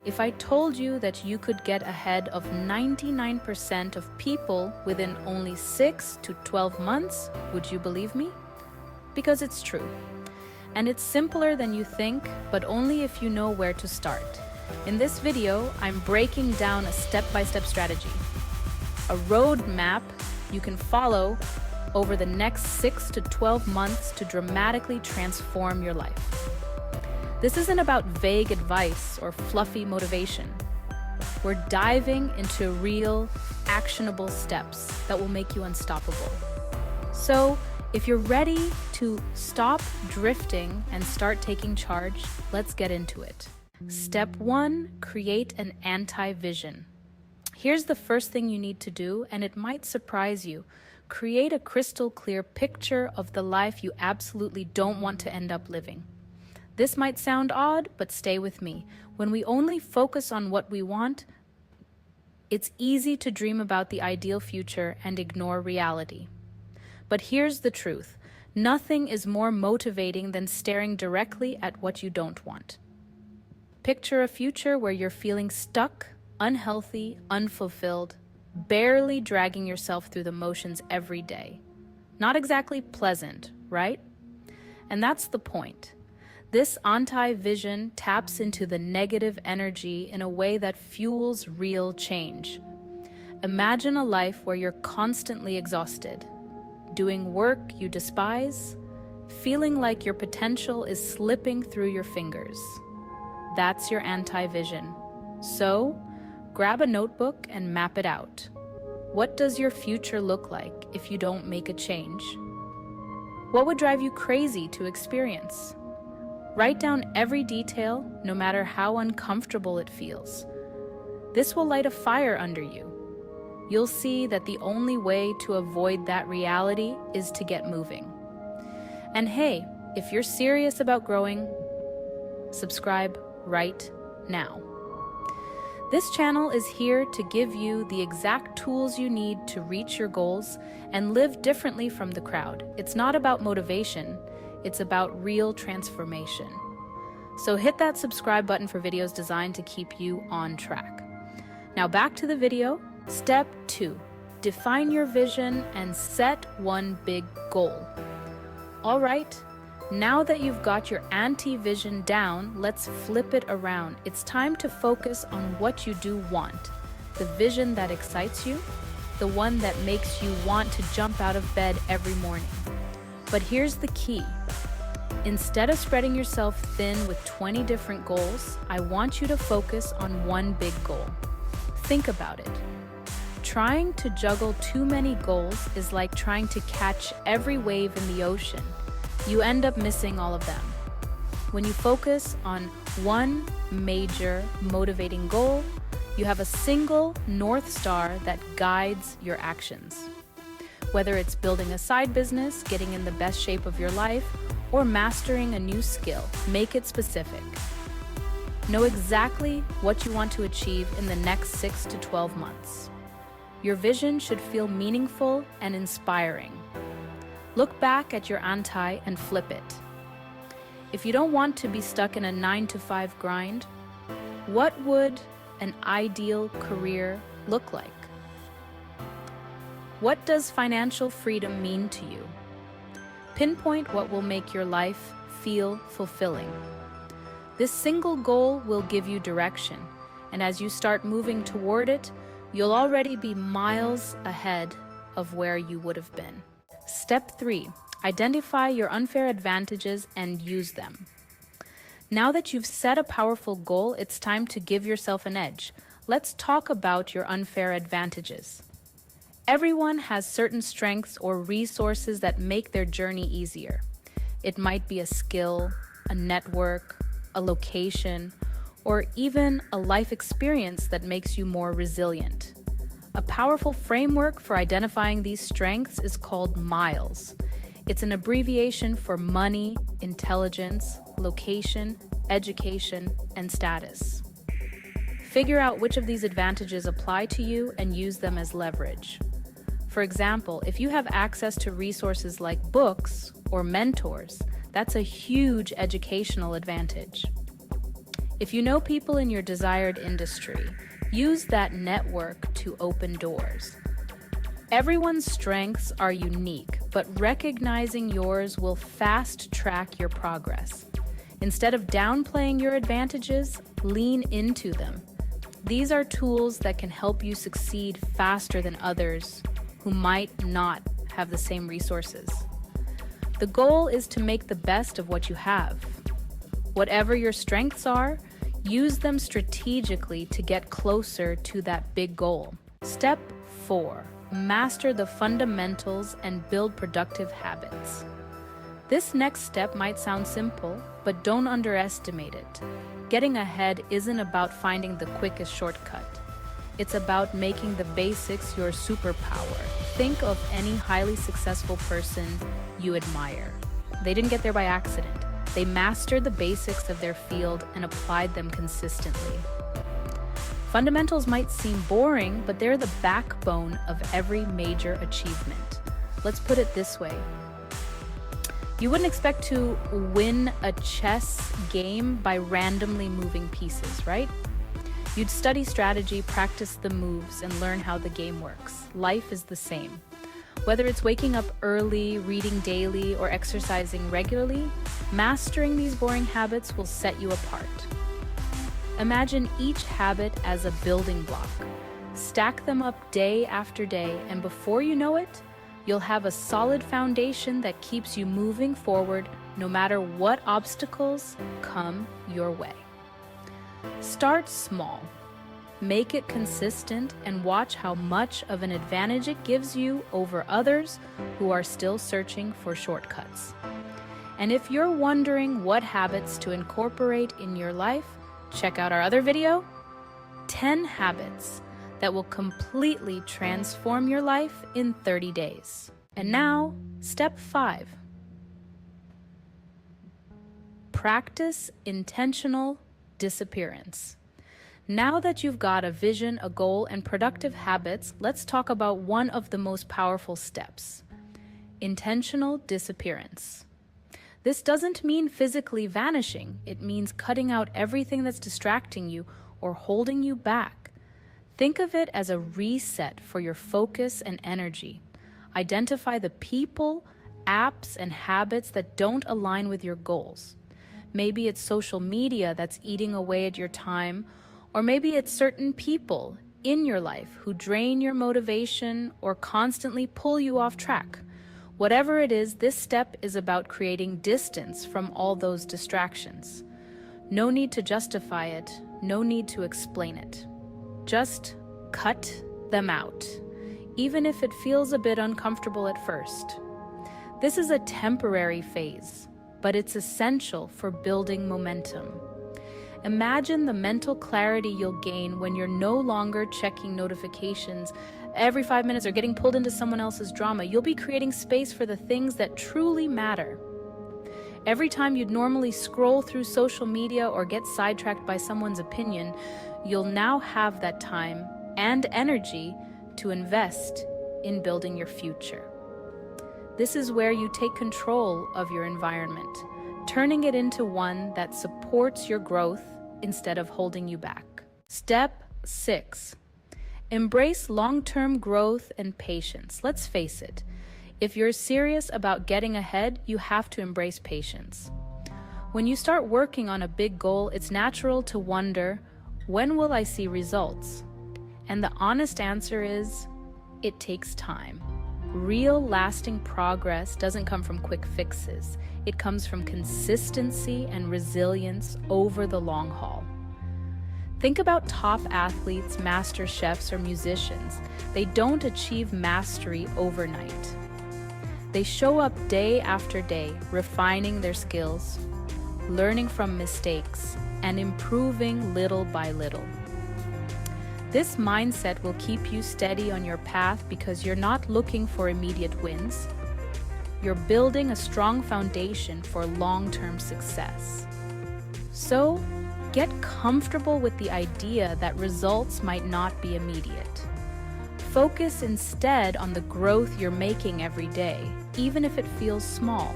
If I told you that you could get ahead of 99% of people within only 6 to 12 months, would you believe me? Because it's true. And it's simpler than you think, but only if you know where to start. In this video, I'm breaking down a step-by-step strategy, a roadmap you can follow over the next 6 to 12 months to dramatically transform your life. This isn't about vague advice or fluffy motivation. We're diving into real, actionable steps that will make you unstoppable. So, if you're ready to stop drifting and start taking charge, let's get into it. Step 1, create an anti-vision. Here's the first thing you need to do, and it might surprise you. Create a crystal clear picture of the life you absolutely don't want to end up living. This might sound odd, but stay with me. When we only focus on what we want, it's easy to dream about the ideal future and ignore reality. But here's the truth. Nothing is more motivating than staring directly at what you don't want. Picture a future where you're feeling stuck, unhealthy, unfulfilled, barely dragging yourself through the motions every day. Not exactly pleasant, right? And that's the point. This anti-vision taps into the negative energy in a way that fuels real change. Imagine a life where you're constantly exhausted, doing work you despise, feeling like your potential is slipping through your fingers. That's your anti-vision. So, grab a notebook and map it out. What does your future look like if you don't make a change? What would drive you crazy to experience? Write down every detail, no matter how uncomfortable it feels. This will light a fire under you. You'll see that the only way to avoid that reality is to get moving. And hey, if you're serious about growing, subscribe right now. This channel is here to give you the exact tools you need to reach your goals and live differently from the crowd. It's not about motivation. It's about real transformation. So hit that subscribe button for videos designed to keep you on track. Now back to the video. Step 2, define your vision and set one big goal. All right, now that you've got your anti-vision down, let's flip it around. It's time to focus on what you do want. The vision that excites you, the one that makes you want to jump out of bed every morning. But here's the key. Instead of spreading yourself thin with 20 different goals, I want you to focus on one big goal. Think about it. Trying to juggle too many goals is like trying to catch every wave in the ocean. You end up missing all of them. When you focus on one major motivating goal, you have a single North Star that guides your actions. Whether it's building a side business, getting in the best shape of your life, or mastering a new skill, make it specific. Know exactly what you want to achieve in the next 6 to 12 months. Your vision should feel meaningful and inspiring. Look back at your anti and flip it. If you don't want to be stuck in a 9-to-5 grind, what would an ideal career look like? What does financial freedom mean to you? Pinpoint what will make your life feel fulfilling. This single goal will give you direction, and as you start moving toward it, you'll already be miles ahead of where you would have been. Step 3, identify your unfair advantages and use them. Now that you've set a powerful goal, it's time to give yourself an edge. Let's talk about your unfair advantages. Everyone has certain strengths or resources that make their journey easier. It might be a skill, a network, a location, or even a life experience that makes you more resilient. A powerful framework for identifying these strengths is called MILES. It's an abbreviation for money, intelligence, location, education, and status. Figure out which of these advantages apply to you and use them as leverage. For example, if you have access to resources like books or mentors, that's a huge educational advantage. If you know people in your desired industry, use that network to open doors. Everyone's strengths are unique, but recognizing yours will fast-track your progress. Instead of downplaying your advantages, lean into them. These are tools that can help you succeed faster than others who might not have the same resources. The goal is to make the best of what you have. Whatever your strengths are, use them strategically to get closer to that big goal. Step 4. Master the fundamentals and build productive habits. This next step might sound simple, but don't underestimate it. Getting ahead isn't about finding the quickest shortcut. It's about making the basics your superpower. Think of any highly successful person you admire. They didn't get there by accident. They mastered the basics of their field and applied them consistently. Fundamentals might seem boring, but they're the backbone of every major achievement. Let's put it this way. You wouldn't expect to win a chess game by randomly moving pieces, right? You'd study strategy, practice the moves, and learn how the game works. Life is the same. Whether it's waking up early, reading daily, or exercising regularly, mastering these boring habits will set you apart. Imagine each habit as a building block. Stack them up day after day, and before you know it, you'll have a solid foundation that keeps you moving forward no matter what obstacles come your way. Start small. Make it consistent and watch how much of an advantage it gives you over others who are still searching for shortcuts. And if you're wondering what habits to incorporate in your life, check out our other video, 10 habits that will completely transform your life in 30 days. And now, step 5. Practice intentional disappearance. Now that you've got a vision, a goal, and productive habits, let's talk about one of the most powerful steps: intentional disappearance. This doesn't mean physically vanishing. It means cutting out everything that's distracting you or holding you back. Think of it as a reset for your focus and energy. Identify the people, apps, and habits that don't align with your goals. Maybe it's social media that's eating away at your time, or maybe it's certain people in your life who drain your motivation or constantly pull you off track. Whatever it is, this step is about creating distance from all those distractions. No need to justify it, no need to explain it. Just cut them out, even if it feels a bit uncomfortable at first. This is a temporary phase, but it's essential for building momentum. Imagine the mental clarity you'll gain when you're no longer checking notifications every 5 minutes or getting pulled into someone else's drama. You'll be creating space for the things that truly matter. Every time you'd normally scroll through social media or get sidetracked by someone's opinion, you'll now have that time and energy to invest in building your future. This is where you take control of your environment, turning it into one that supports your growth instead of holding you back. Step 6. Embrace long-term growth and patience. Let's face it, if you're serious about getting ahead, you have to embrace patience. When you start working on a big goal, it's natural to wonder, when will I see results? And the honest answer is, it takes time. Real lasting progress doesn't come from quick fixes. It comes from consistency and resilience over the long haul. Think about top athletes, master chefs, or musicians. They don't achieve mastery overnight. They show up day after day, refining their skills, learning from mistakes, and improving little by little. This mindset will keep you steady on your path because you're not looking for immediate wins. You're building a strong foundation for long-term success. So, get comfortable with the idea that results might not be immediate. Focus instead on the growth you're making every day, even if it feels small.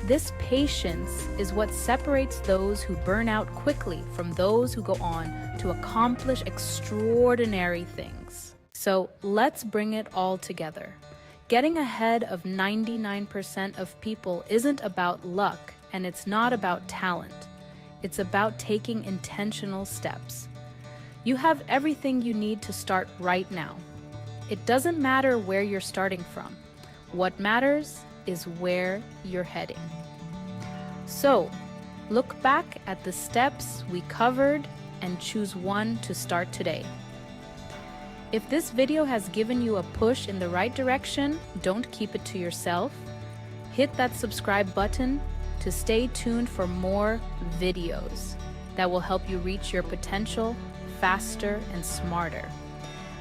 This patience is what separates those who burn out quickly from those who go on to accomplish extraordinary things. So let's bring it all together. Getting ahead of 99% of people isn't about luck, and it's not about talent. It's about taking intentional steps. You have everything you need to start right now. It doesn't matter where you're starting from. What matters is where you're heading. So, look back at the steps we covered and choose one to start today. If this video has given you a push in the right direction, don't keep it to yourself. Hit that subscribe button to stay tuned for more videos that will help you reach your potential faster and smarter.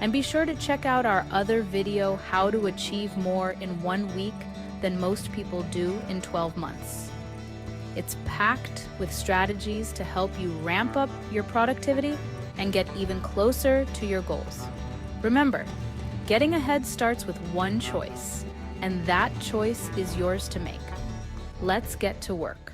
And be sure to check out our other video, How to Achieve More in 1 week than most people do in 12 months. It's packed with strategies to help you ramp up your productivity and get even closer to your goals. Remember, getting ahead starts with one choice, and that choice is yours to make. Let's get to work.